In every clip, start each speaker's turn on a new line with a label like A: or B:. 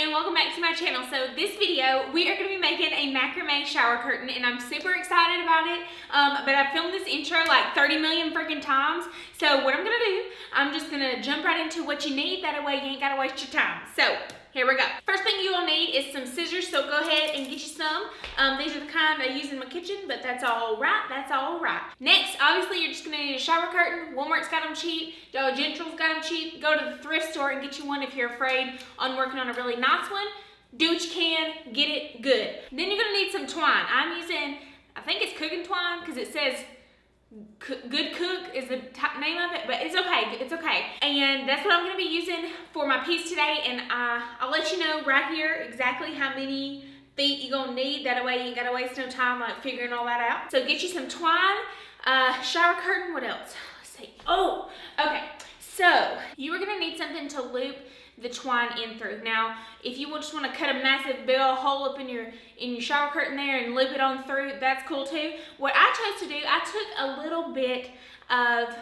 A: and welcome back to my channel. So this video, we are going to be making a macrame shower curtain and I'm super excited about it. But I've filmed this intro like 30 million freaking times. So what I'm going to do, I'm just going to jump right into what you need. That way you ain't got to waste your time. So here we go. First thing you will need is some scissors, so go ahead and get you some. These are the kind I use in my kitchen, but that's all right, that's all right. Next, obviously, you're just gonna need a shower curtain. Walmart's got them cheap, Dollar General's got them cheap. Go to the thrift store and get you one if you're afraid on working on a really nice one. Do what you can, get it good. Then you're gonna need some twine. I'm using, I think it's cooking twine, because it says Good Cook is the name of it, but it's okay, it's okay. And that's what I'm gonna be using for my piece today, and I'll let you know right here exactly how many feet you're gonna need. That way you ain't gotta waste no time like figuring all that out. So get you some twine, shower curtain, what else? Let's see, oh, okay. So you are gonna need something to loop the twine in through. Now, if you just want to cut a massive big old hole up in your shower curtain there and loop it on through, that's cool too. What I chose to do, I took a little bit of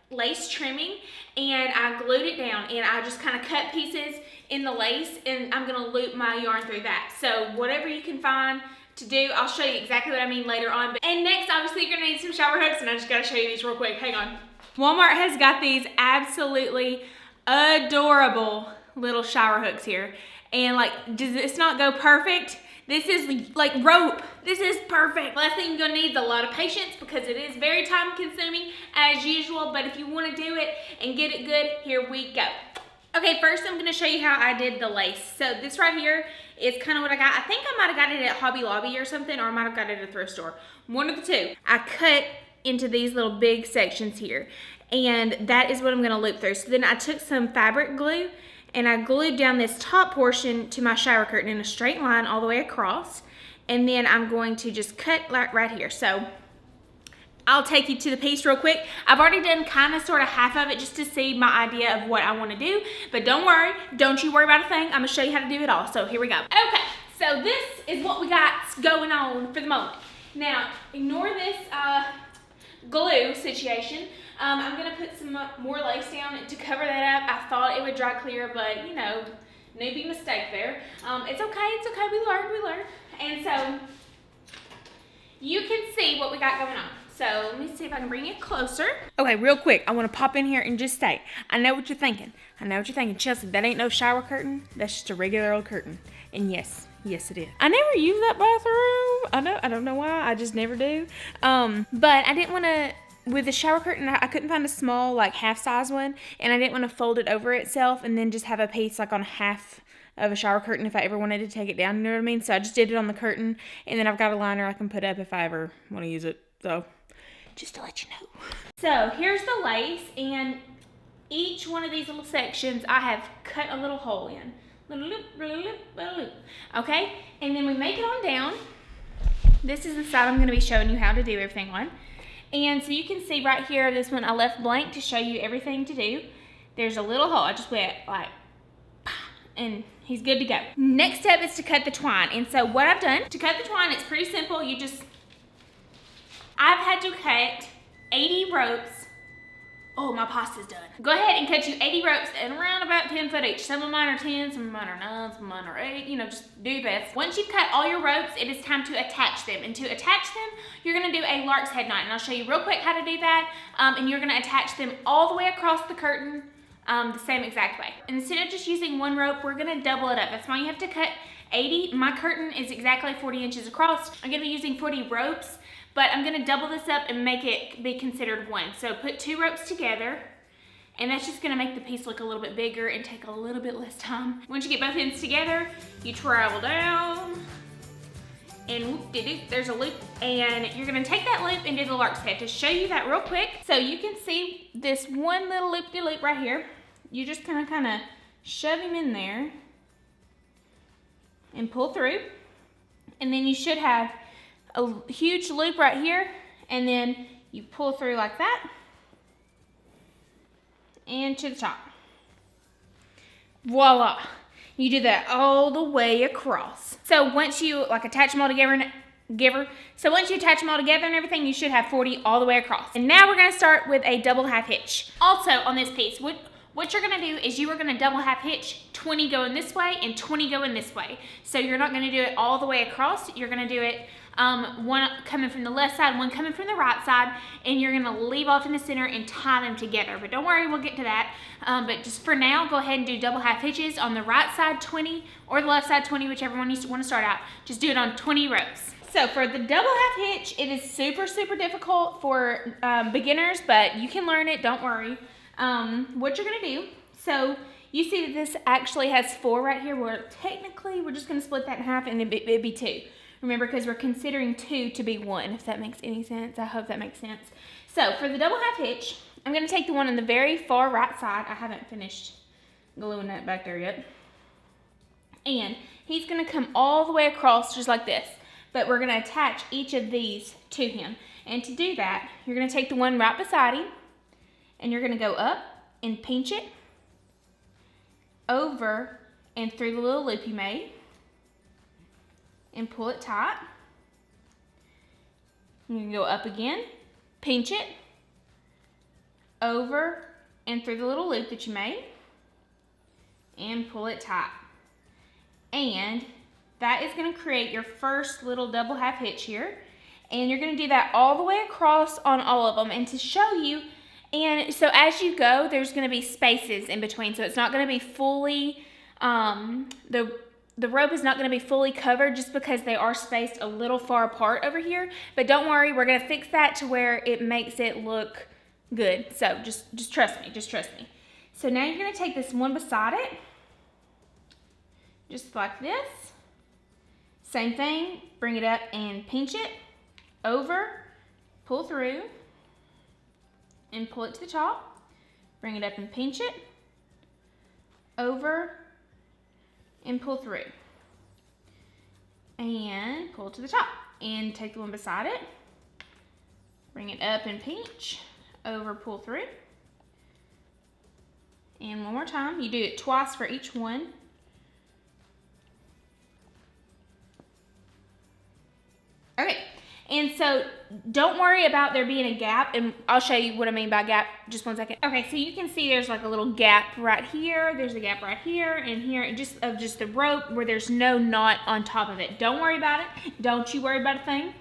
A: lace trimming and I glued it down, and I just kind of cut pieces in the lace, and I'm gonna loop my yarn through that. So whatever you can find to do, I'll show you exactly what I mean later on. And next, obviously, you're gonna need some shower hooks, and I just gotta show you these real quick. Hang on. Walmart has got these absolutely adorable little shower hooks here, and like, does this not go perfect? This is like rope. This is perfect. Last thing you're gonna need is a lot of patience, because it is very time consuming as usual, but if you want to do it and get it good, here we go. Okay, first I'm gonna show you how I did the lace. So this right here is kind of what I got. I think I might have got it at Hobby Lobby or something, or I might have got it at a thrift store. One of the two. I cut into these little big sections here, and that is what I'm gonna loop through. So then I took some fabric glue and I glued down this top portion to my shower curtain in a straight line all the way across. And then I'm going to just cut like right here. So I'll take you to the piece real quick. I've already done kind of sort of half of it just to see my idea of what I want to do. But don't worry, don't you worry about a thing. I'm gonna show you how to do it all. So here we go. Okay, so this is what we got going on for the moment. Now, ignore this glue situation. I'm gonna put some more lace down to cover that up. I thought it would dry clear, but you know, newbie mistake there. It's okay, we learned. And so, you can see what we got going on. So, let me see if I can bring it closer. Okay, real quick, I wanna pop in here and just say, I know what you're thinking. Chelsea, that ain't no shower curtain. That's just a regular old curtain. And yes it is. I never use that bathroom. I don't know why, I just never do. But I didn't wanna, with the shower curtain, I couldn't find a small, like half size one, and I didn't want to fold it over itself and then just have a piece like on half of a shower curtain if I ever wanted to take it down, you know what I mean? So I just did it on the curtain, and then I've got a liner I can put up if I ever want to use it. So, just to let you know. So, here's the lace, and each one of these little sections I have cut a little hole in. Little loop, little loop, little loop. Okay? And then we make it on down. This is the side I'm going to be showing you how to do everything on. And so you can see right here, this one I left blank to show you everything to do. There's a little hole. I just went like, and he's good to go. Next step is to cut the twine. And so what I've done, to cut the twine, it's pretty simple. I've had to cut 80 ropes. Oh, my pasta's done. Go ahead and cut you 80 ropes and around about 10 foot each. Some of mine are 10, some of mine are 9, some of mine are 8. You know, just do your best. Once you've cut all your ropes, it is time to attach them. And to attach them, you're gonna do a lark's head knot. And I'll show you real quick how to do that. And you're gonna attach them all the way across the curtain the same exact way. And instead of just using one rope, we're gonna double it up. That's why you have to cut 80. My curtain is exactly 40 inches across. I'm gonna be using 40 ropes. But I'm gonna double this up and make it be considered one. So put 2 ropes together, and that's just gonna make the piece look a little bit bigger and take a little bit less time. Once you get both ends together, you travel down, and whoop-de-doop, there's a loop. And you're gonna take that loop and do the lark's head. To show you that real quick, so you can see this one little loop-de-loop right here. You just kinda shove him in there and pull through. And then you should have a huge loop right here, and then you pull through like that and to the top. Voila. You do that all the way across. So once you attach them all together and everything, you should have 40 all the way across. And now we're gonna start with a double half hitch. Also on this piece, what you're gonna do is you are gonna double half hitch 20 going this way and 20 going this way. So you're not gonna do it all the way across. You're gonna do it one coming from the left side, one coming from the right side, and you're gonna leave off in the center and tie them together. But don't worry, we'll get to that. But just for now, go ahead and do double half hitches on the right side 20 or the left side 20, whichever one you want to start out. Just do it on 20 rows. So for the double half hitch, it is super, super difficult for beginners, but you can learn it, don't worry. What you're gonna do, so you see that this actually has 4 right here, where technically we're just gonna split that in half and it'd be 2. Remember, because we're considering 2 to be 1, if that makes any sense. I hope that makes sense. So for the double half hitch, I'm gonna take the one on the very far right side. I haven't finished gluing that back there yet. And he's gonna come all the way across just like this, but we're gonna attach each of these to him. And to do that, you're gonna take the one right beside him, and you're gonna go up and pinch it over and through the little loop you made, and pull it tight. You can go up again, pinch it, over and through the little loop that you made, and pull it tight. And that is gonna create your first little double half hitch here. And you're gonna do that all the way across on all of them. And to show you, and so as you go, there's gonna be spaces in between. So it's not gonna be fully, the rope is not going to be fully covered just because they are spaced a little far apart over here. But don't worry, we're going to fix that to where it makes it look good. So just trust me, just trust me. So now you're going to take this one beside it, just like this. Same thing, bring it up and pinch it, over, pull through, and pull it to the top. Bring it up and pinch it, over, and pull through, and pull to the top, and take the one beside it, bring it up and pinch, over, pull through, and one more time. You do it twice for each one. Okay, and so don't worry about there being a gap, and I'll show you what I mean by gap just one second. Okay, so you can see there's like a little gap right here, there's a gap right here, and here, just the rope where there's no knot on top of it. Don't worry about it. Don't you worry about a thing.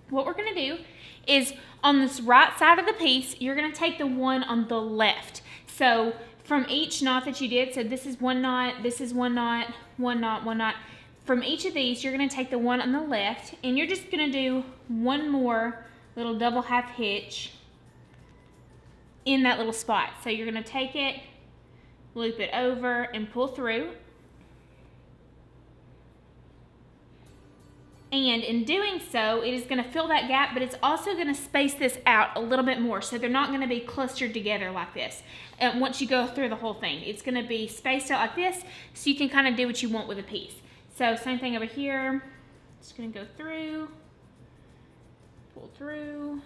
A: What we're gonna do is on this right side of the piece, you're gonna take the one on the left. So from each knot that you did, so this is one knot, this is one knot, one knot, one knot. From each of these, you're gonna take the one on the left, and you're just gonna do one more little double half hitch in that little spot. So you're gonna take it, loop it over, and pull through. And in doing so, it is gonna fill that gap, but it's also gonna space this out a little bit more, so they're not gonna be clustered together like this. And once you go through the whole thing, it's gonna be spaced out like this, so you can kind of do what you want with a piece. So same thing over here, just gonna go through, pull through,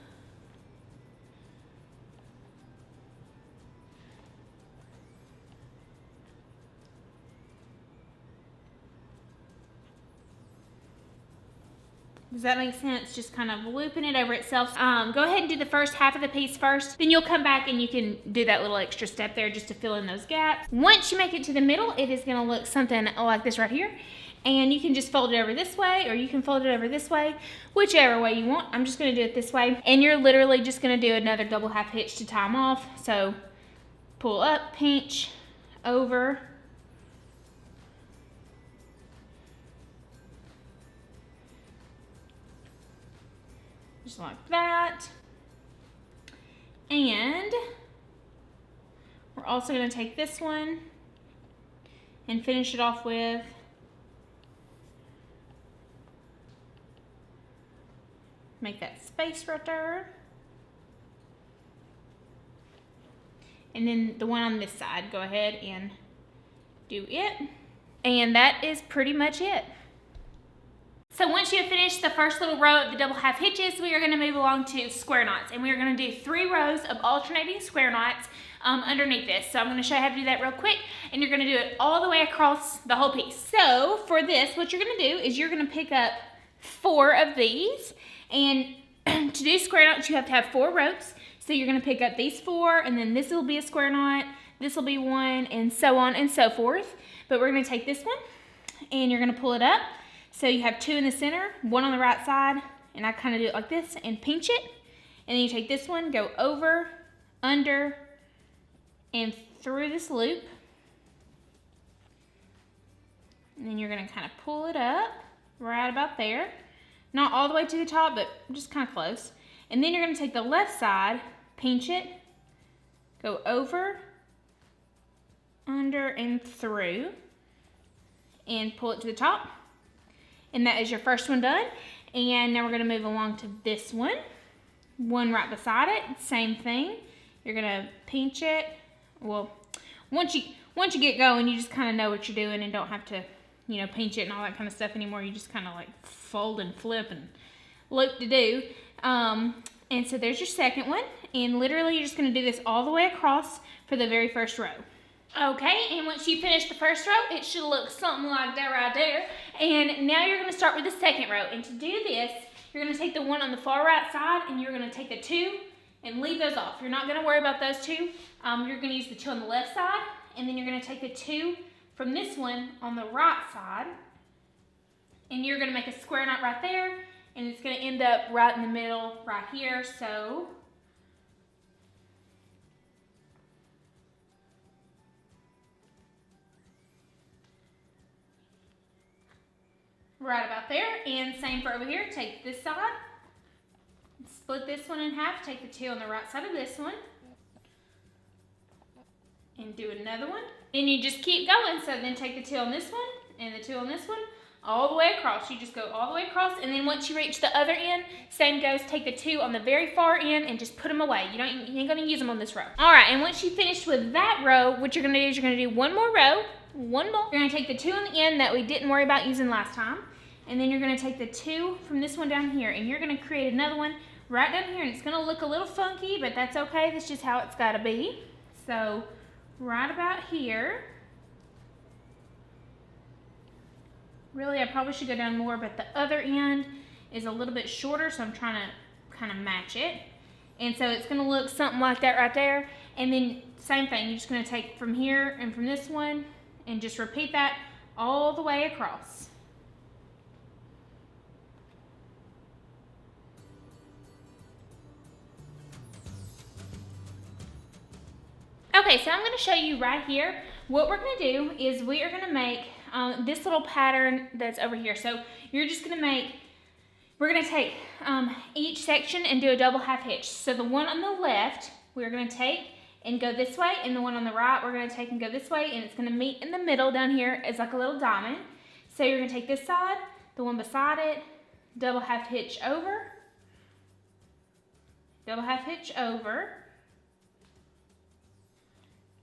A: does that make sense? Just kind of looping it over itself. Go ahead and do the first half of the piece first, then you'll come back and you can do that little extra step there just to fill in those gaps. Once you make it to the middle, it is gonna look something like this right here. And you can just fold it over this way, or you can fold it over this way, whichever way you want. I'm just gonna do it this way. And you're literally just gonna do another double half hitch to tie them off. So pull up, pinch, over, just like that. And we're also gonna take this one and finish it off with make that space right there. And then the one on this side, go ahead and do it. And that is pretty much it. So once you have finished the first little row of the double half hitches, we are going to move along to square knots. And we are going to do 3 rows of alternating square knots underneath this. So I'm going to show you how to do that real quick. And you're going to do it all the way across the whole piece. So for this, what you're going to do is you're going to pick up 4 of these. And to do square knots, you have to have 4 ropes. So you're going to pick up these 4, and then this will be a square knot. this will be one, and so on and so forth. But we're gonna take this one and you're gonna pull it up. So you have 2 in the center, 1 on the right side, and I kind of do it like this and pinch it. And then you take this one, go over, under, and through this loop. And then you're gonna kind of pull it up right about there. Not all the way to the top, but just kind of close. And then you're gonna take the left side, pinch it, go over, under, and through, and pull it to the top. And that is your first one done. And now we're gonna move along to this one. One right beside it, same thing. You're gonna pinch it. Well, once you get going, you just kind of know what you're doing and don't have to, you know, pinch it and all that kind of stuff anymore. You just kind of like fold and flip and loop to do. And so there's your second one. And literally you're just gonna do this all the way across for the very first row. Okay, and once you finish the first row, it should look something like that right there. And now you're gonna start with the second row. And to do this, you're gonna take the one on the far right side and you're gonna take the 2 and leave those off. You're not gonna worry about those 2. You're gonna use the 2 on the left side, and then you're gonna take the 2 from this one on the right side, and you're gonna make a square knot right there, and it's gonna end up right in the middle right here. So right about there. And same for over here. Take this side, split this one in half, take the 2 on the right side of this one, and do another one. And you just keep going. So then take the 2 on this one, and the 2 on this one, all the way across. You just go all the way across, and then once you reach the other end, same goes, take the 2 on the very far end and just put them away. You ain't gonna use them on this row. All right, and once you finish with that row, what you're gonna do is you're gonna do one more row, one more. You're gonna take the 2 on the end that we didn't worry about using last time, and then you're gonna take the 2 from this one down here, and you're gonna create another one right down here, and it's gonna look a little funky, but that's okay. That's just how it's gotta be. So right about here. Really, I probably should go down more, but the other end is a little bit shorter, so I'm trying to kind of match it. And so it's gonna look something like that right there. And then same thing, you're just gonna take from here and from this one and just repeat that all the way across. Okay, so I'm gonna show you right here. What we're gonna do is we are gonna make this little pattern that's over here. So you're just gonna make, we're gonna take each section and do a double half hitch. So the one on the left, we're gonna take and go this way, and the one on the right, we're gonna take and go this way, and it's gonna meet in the middle down here as like a little diamond. So you're gonna take this side, the one beside it, double half hitch over, double half hitch over.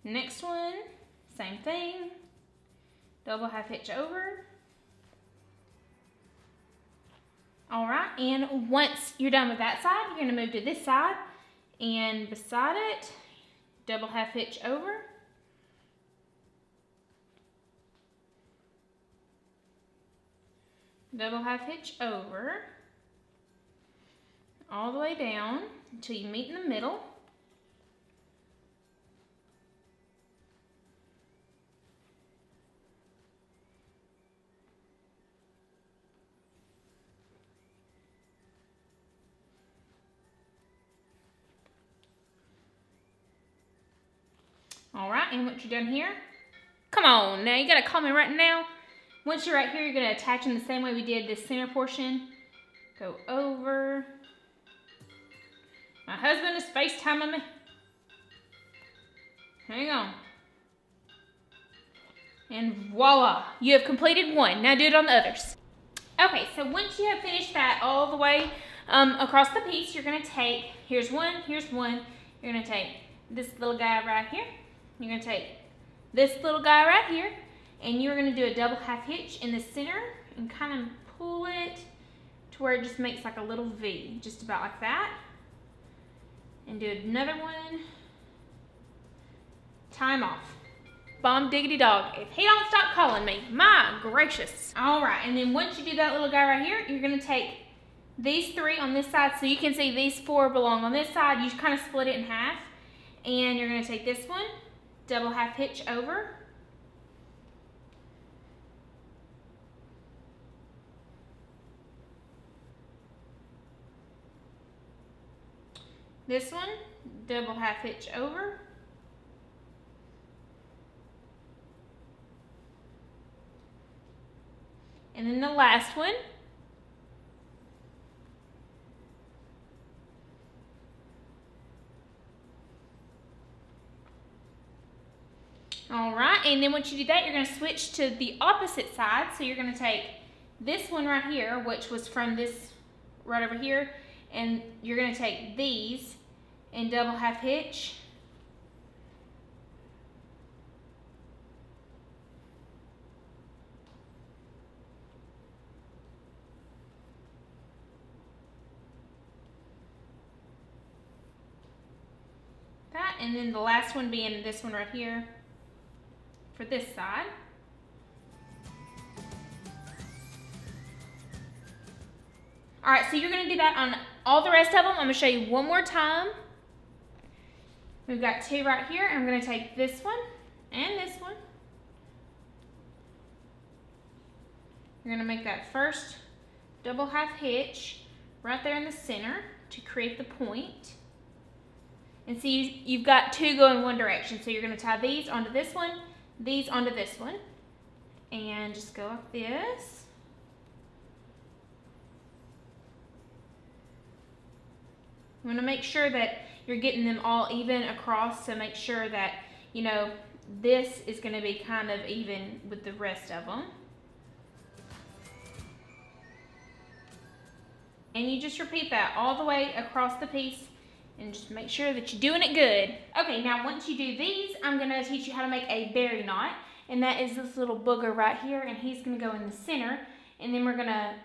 A: Next one, same thing, double half hitch over. All right, and once you're done with that side, you're gonna move to this side, and beside it, double half hitch over. Double half hitch over, all the way down until you meet in the middle. All right, and once you're done here, come on now, you gotta call me right now. Once you're right here, you're gonna attach them the same way we did this center portion. Go over. My husband is FaceTiming me. Hang on. And voila, you have completed one. Now do it on the others. Okay, so once you have finished that all the way across the piece, you're gonna take, here's one, you're gonna take this little guy right here. You're gonna take this little guy right here, and you're gonna do a double half hitch in the center and kind of pull it to where it just makes like a little V, just about like that. And do another one. Time off. Bomb diggity dog. If he don't stop calling me, my gracious. All right, and then once you do that little guy right here, you're gonna take these 3 on this side, so you can see these 4 belong on this side. You kind of split it in half, and you're gonna take this one, double half hitch over. This one, double half hitch over. And then the last one. All right, and then once you do that, you're going to switch to the opposite side. So you're going to take this one right here, which was from this right over here, and you're going to take these and double half hitch. That, and then the last one being this one right here for this side. All right, so you're gonna do that on all the rest of them. I'm gonna show you one more time. We've got two right here. I'm gonna take this one and this one. You're gonna make that first double half hitch right there in the center to create the point. And see, you've got two going one direction. So you're gonna tie these onto this one, these onto this one, and just go like this. You want to make sure that you're getting them all even across, so make sure that, you know, this is going to be kind of even with the rest of them. And you just repeat that all the way across the piece and just make sure that you're doing it good. Okay, now once you do these, I'm going to teach you how to make a berry knot. And that is this little booger right here, and he's going to go in the center. And then we're going to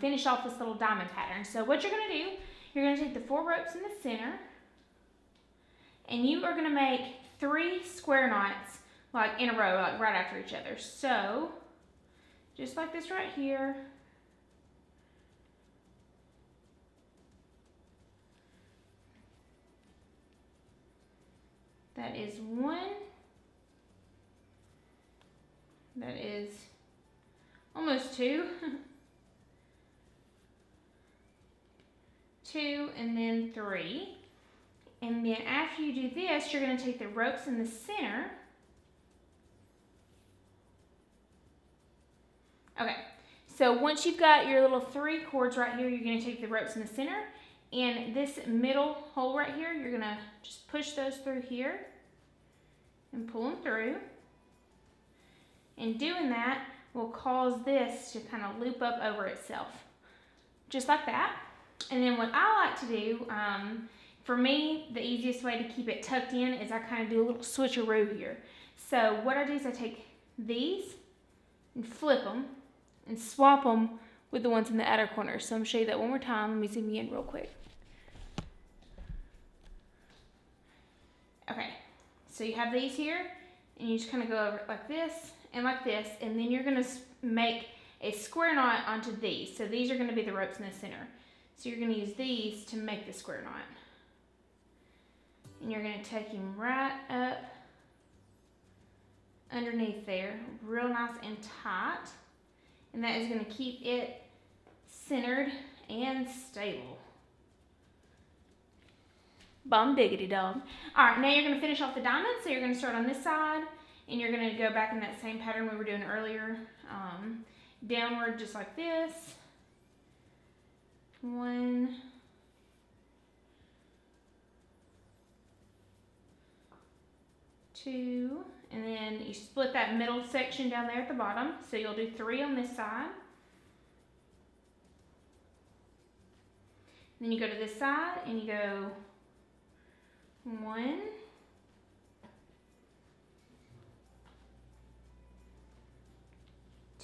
A: finish off this little diamond pattern. So what you're going to do, you're going to take the 4 ropes in the center, and you are going to make 3 square knots like in a row, like right after each other. So just like this right here. That is 1. That is almost 2. 2, and then 3. And then after you do this, you're going to take the ropes in the center. Okay, so once you've got your little 3 cords right here, you're going to take the ropes in the center, and this middle hole right here, you're going to just push those through here and pull them through. And doing that will cause this to kind of loop up over itself, just like that. And then what I like to do, for me, the easiest way to keep it tucked in is I kind of do a little switcheroo here. So what I do is I take these and flip them and swap them with the ones in the outer corner. So I'm going to show you that one more time. Let me zoom you in real quick. Okay, so you have these here, and you just kind of go over it like this, and then you're going to make a square knot onto these. So these are going to be the ropes in the center. So you're going to use these to make the square knot. And you're going to take him right up underneath there, real nice and tight. And that is going to keep it centered and stable. Bum diggity dog. All right, now you're going to finish off the diamond. So you're going to start on this side, and you're going to go back in that same pattern we were doing earlier, downward just like this. 1, 2, and then you split that middle section down there at the bottom. So you'll do 3 on this side. Then you go to this side and you go 1,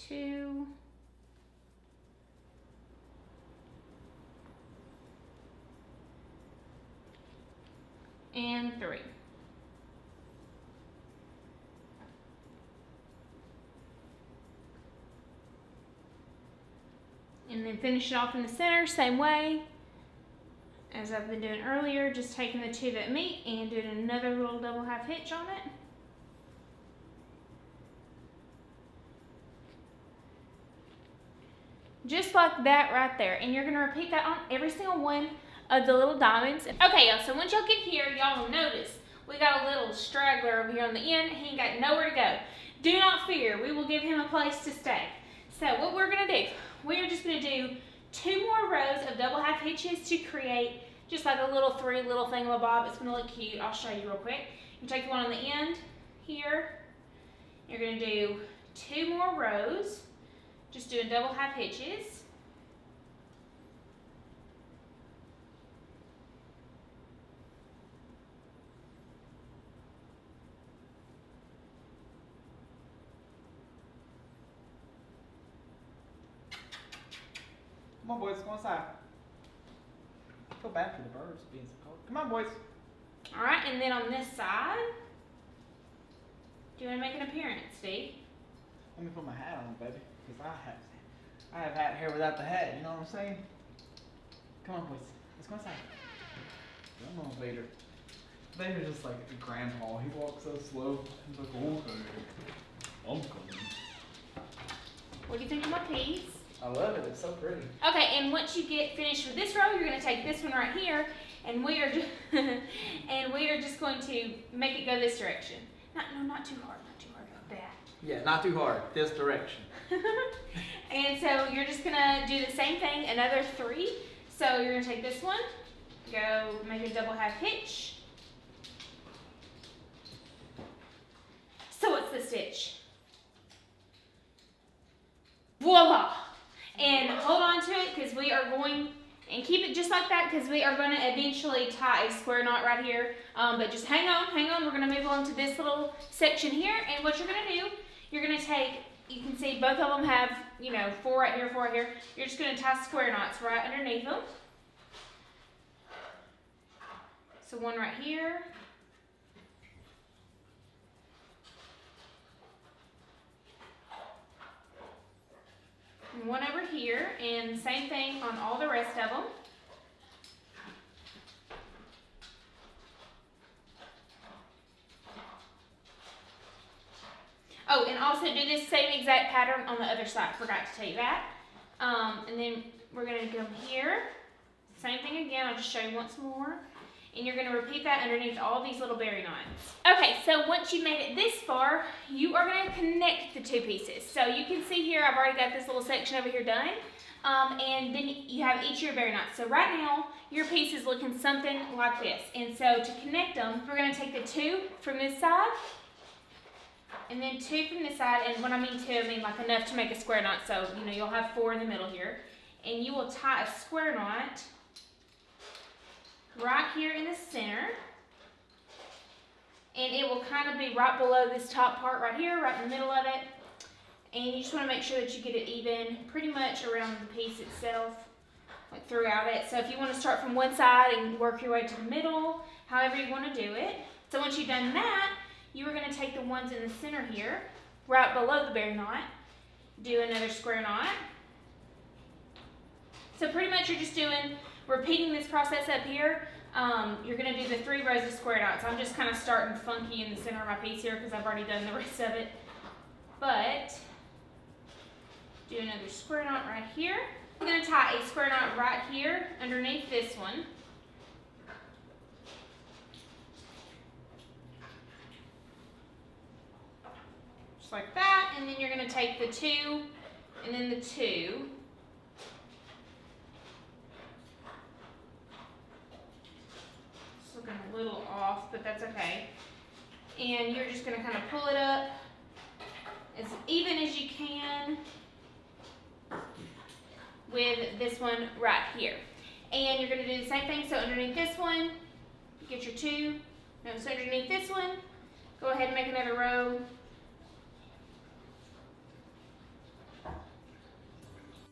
A: 2, and 3. And then finish it off in the center, same way as I've been doing earlier, just taking the 2 that meet and doing another little double half hitch on it. just like that right there. And you're gonna repeat that on every single one of the little diamonds. Okay, y'all, so once y'all get here, y'all will notice we got a little straggler over here on the end. He ain't got nowhere to go. Do not fear, we will give him a place to stay. So what we're gonna do, we are just gonna do 2 more rows of double half hitches to create just like a little 3 little thingamabob. It's gonna look cute. I'll show you real quick. You take the one on the end here. You're gonna do 2 more rows, just doing double half hitches.
B: Come on, boys, go inside. Feel bad for the birds being so cold. Come on, boys.
A: All right, and then on this side, do you want to make an appearance, Steve?
B: Let me put my hat on, baby, because I have hat hair without the hat. You know what I'm saying? Come on, boys. Let's go inside. Come on, Vader. Vader's just like a grandpa. He walks so slow. He's like, okay, I'm coming.
A: What do you think of my piece?
B: I love it. It's so pretty.
A: Okay, and once you get finished with this row, you're going to take this one right here, and we are just going to make it go this direction. Not too hard, like that.
B: Yeah, not too hard. This direction.
A: And so you're just going to do the same thing, another 3. So you're going to take this one, go make a double half hitch. So what's the stitch? Voila! And hold on to it because we are going, and keep it just like that because we are going to eventually tie a square knot right here. But just hang on. We're going to move on to this little section here. And what you're going to do, you're going to take, you can see both of them have, 4 right here, 4 right here. You're just going to tie square knots right underneath them. So one right here. And one over here, and same thing on all the rest of them. Oh, and also do this same exact pattern on the other side. Forgot to tell you that. And then we're going to come here. Same thing again. I'll just show you once more. And you're going to repeat that underneath all these little berry knots. Okay, so once you've made it this far, you are going to connect the 2 pieces. So you can see here, I've already got this little section over here done. And then you have each of your berry knots. So right now, your piece is looking something like this. And so to connect them, we're going to take the 2 from this side, and then 2 from this side. And when I mean 2, I mean like enough to make a square knot. So, you'll have 4 in the middle here. And you will tie a square knot right here in the center, and it will kind of be right below this top part right here, right in the middle of it. And you just want to make sure that you get it even pretty much around the piece itself, like throughout it. So if you want to start from one side and work your way to the middle, however you want to do it. So once you've done that, you are going to take the ones in the center here, right below the berry knot, do another square knot. So pretty much you're just repeating this process up here. You're going to do the 3 rows of square knots. I'm just kind of starting funky in the center of my piece here because I've already done the rest of it. But do another square knot right here. I'm going to tie a square knot right here underneath this one. Just like that. And then you're going to take the 2 and then the 2. Looking a little off, but that's okay. And you're just going to kind of pull it up as even as you can with this one right here. And you're going to do the same thing. So underneath this one, get your 2. No, so underneath this one, go ahead and make another row.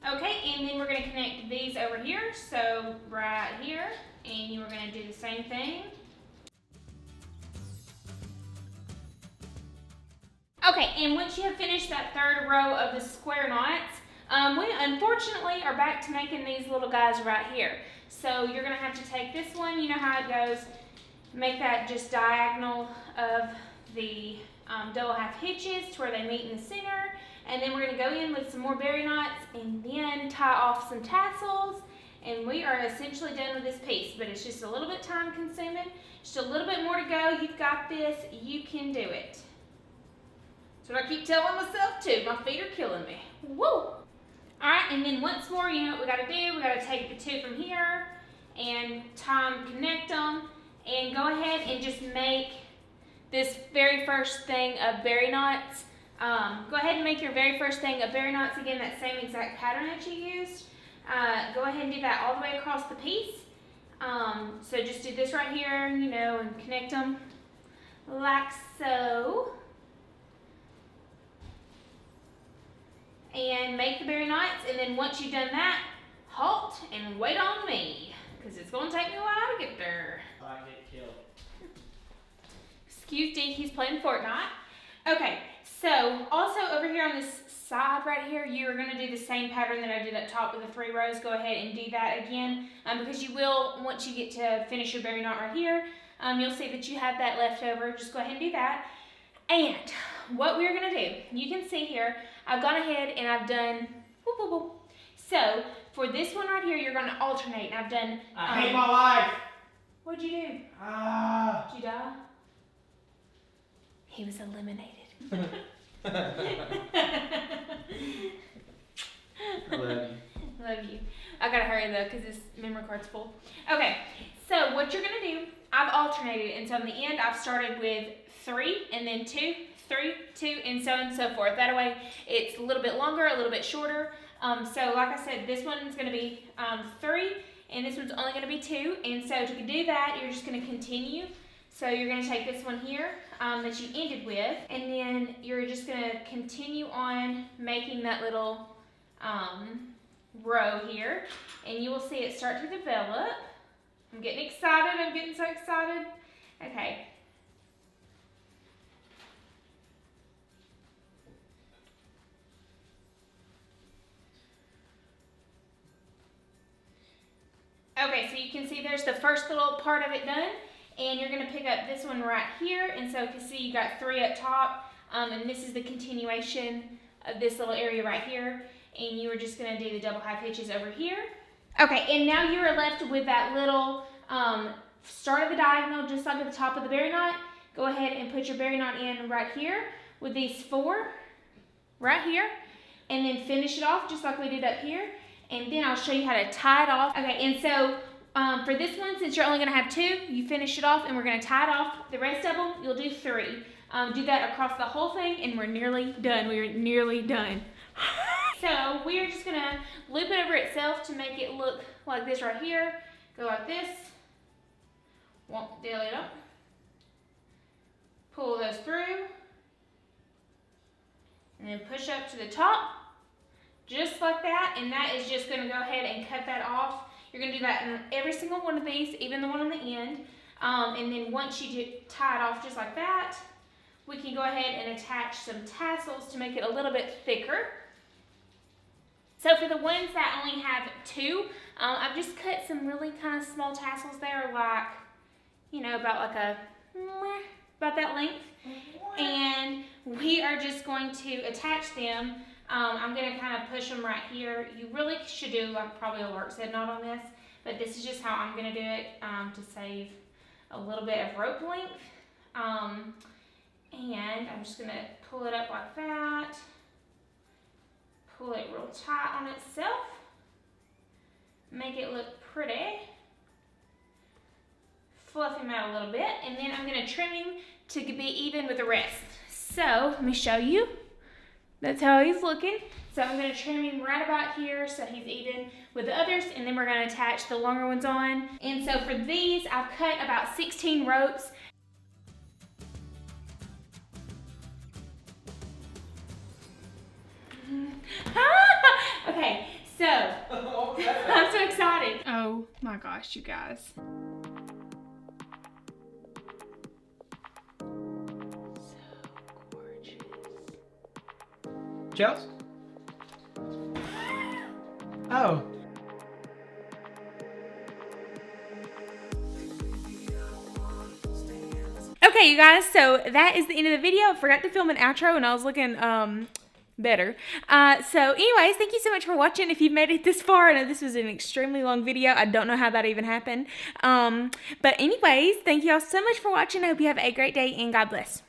A: Okay, and then we're going to connect these over here. So right here. And you are going to do the same thing. Okay, and once you have finished that 3rd row of the square knots, we unfortunately are back to making these little guys right here. So you're going to have to take this one, you know how it goes, make that just diagonal of the double half hitches to where they meet in the center. And then we're gonna go in with some more berry knots and then tie off some tassels. And we are essentially done with this piece, but it's just a little bit time consuming. Just a little bit more to go. You've got this, you can do it. That's what I keep telling myself too. My feet are killing me. Woo! All right, and then once more, you know what we gotta do? We gotta take the two from here and tie them, connect them, and go ahead and just make this very first thing of berry knots. Go ahead and make your very first thing of berry knots. Again, that same exact pattern that you used. Go ahead and do that all the way across the piece. So just do this right here, you know, and connect them like so. And make the berry knots, and then once you've done that, halt and wait on me, because it's going to take me a while to get there.
B: I get killed.
A: Excuse D, he's playing Fortnite. Okay, so also over here on this side right here, you're going to do the same pattern that I did up top with the 3 rows. Go ahead and do that again, because you will, once you get to finish your berry knot right here, you'll see that you have that left over. Just go ahead and do that. And what we're going to do, you can see here, I've gone ahead and I've done, whoop, whoop, whoop. So for this one right here, you're going to alternate, and I've done.
B: I hate my life.
A: What'd you do? Did you die? He was eliminated.
B: I love you.
A: Love you. I gotta hurry though, because this memory card's full. Okay, so what you're gonna do, I've alternated, and so in the end, I've started with 3 and then 2, 3, 2, and so on and so forth. That way, it's a little bit longer, a little bit shorter. So like I said, this one's gonna be 3, and this one's only gonna be 2. And so to do that, you're just gonna continue. So you're gonna take this one here that you ended with, and then you're just gonna continue on making that little row here, and you will see it start to develop. I'm getting excited. I'm getting so excited. Okay. Okay, so you can see there's the first little part of it done, and you're going to pick up this one right here, and so you can see you got 3 up top, and this is the continuation of this little area right here, and you are just going to do the double high pitches over here. Okay, and now you are left with that little start of the diagonal just like at the top of the berry knot. Go ahead and put your berry knot in right here with these 4 right here, and then finish it off just like we did up here, and then I'll show you how to tie it off. Okay, and so for this one, since you're only going to have 2, you finish it off, and we're going to tie it off. The rest of them, you'll do 3. Do that across the whole thing, and we're nearly done. We're nearly done. So we're just going to loop it over itself to make it look like this right here. Go like this. Won't deal it up. Pull those through. And then push up to the top. Just like that. And that is just going to go ahead and cut that off. You're going to do that in every single one of these, even the one on the end. And then once you tie it off just like that, we can go ahead and attach some tassels to make it a little bit thicker. So for the ones that only have 2, I've just cut some really kind of small tassels there, like, you know, about that length. And we are just going to attach them. I'm going to kind of push them right here. You really should do like probably a work set knot on this, but this is just how I'm going to do it to save a little bit of rope length. And I'm just going to pull it up like that. Pull it real tight on itself. Make it look pretty. Fluff him out a little bit, and then I'm going to trim him to be even with the rest. So let me show you. That's how he's looking. So I'm going to trim him right about here so he's even with the others, and then we're going to attach the longer ones on. And so for these, I've cut about 16 ropes. Okay, so I'm so excited. Oh my gosh, you guys.
B: Chels? Oh.
A: Okay, you guys, so that is the end of the video. I forgot to film an outro, and I was looking better. So anyways, thank you so much for watching. If you've made it this far, I know this was an extremely long video. I don't know how that even happened. But anyways, thank you all so much for watching. I hope you have a great day and God bless.